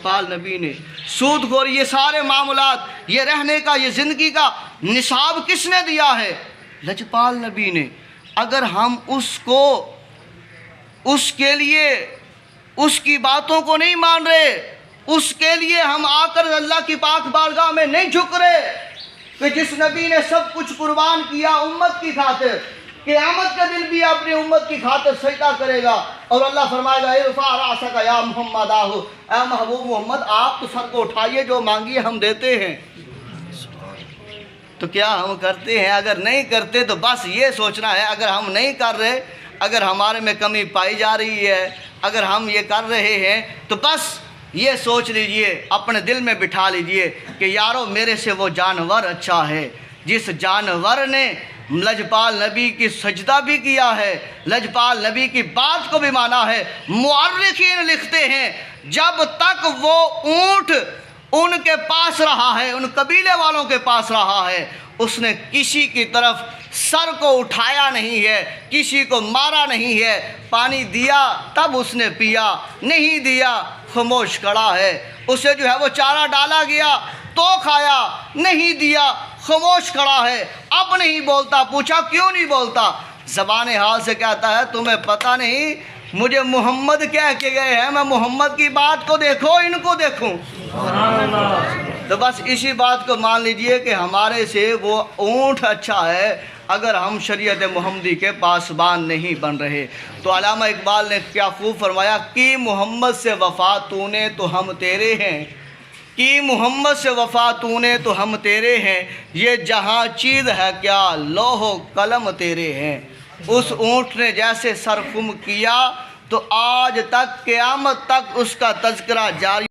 लजपाल नबी ने। सूद खोर, ये सारे मामलात, ये रहने का, ये ज़िंदगी का निसाब किसने दिया है? लजपाल नबी ने। अगर हम उसको, उसके लिए, उसकी बातों को नहीं मान रहे, उसके लिए हम आकर अल्लाह की पाक बारगाह में नहीं झुक रहे कि जिस नबी ने सब कुछ कुर्बान किया उम्मत की खातिर, क़यामत का दिन भी अपनी उम्मत की खातिर सजदा करेगा और अल्लाह फरमाएगा इरफ़ा रासका या मोहम्मद आहू, ए महबूब मोहम्मद आप तो सर को उठाइए, जो मांगिए हम देते हैं। तो क्या हम करते हैं? अगर नहीं करते तो बस ये सोचना है, अगर हम नहीं कर रहे, अगर हमारे में कमी पाई जा रही है, अगर हम ये कर रहे हैं तो बस ये सोच लीजिए, अपने दिल में बिठा लीजिए कि यारो मेरे से वो जानवर अच्छा है जिस जानवर ने लजपाल नबी की सजदा भी किया है, लजपाल नबी की बात को भी माना है। मुअर्रिखीन लिखते हैं जब तक वो ऊँट उनके पास रहा है, उन कबीले वालों के पास रहा है, उसने किसी की तरफ सर को उठाया नहीं है, किसी को मारा नहीं है। पानी दिया तब उसने पिया, नहीं दिया खामोश खड़ा है। उसे जो है वो चारा डाला गया तो खाया, नहीं दिया खामोश खड़ा है। अब नहीं बोलता, पूछा क्यों नहीं बोलता? ज़बान हाल से कहता है तुम्हें पता नहीं मुझे मोहम्मद कह के गए हैं, मैं मोहम्मद की बात को देखो, इनको देखूं। तो बस इसी बात को मान लीजिए कि हमारे से वो ऊँट अच्छा है अगर हम शरीयत मुहम्मदी के पासबान नहीं बन रहे। तो अल्लामा इकबाल ने क्या खूब फरमाया कि मोहम्मद से वफ़ा तूने तो हम तेरे हैं, कि मोहम्मद से वफ़ा तूने तो हम तेरे हैं, ये जहाँ चीज़ है क्या लोहो कलम तेरे हैं। उस ऊँट ने जैसे सरखुम किया तो आज तक क़यामत तक उसका तज़किरा जारी।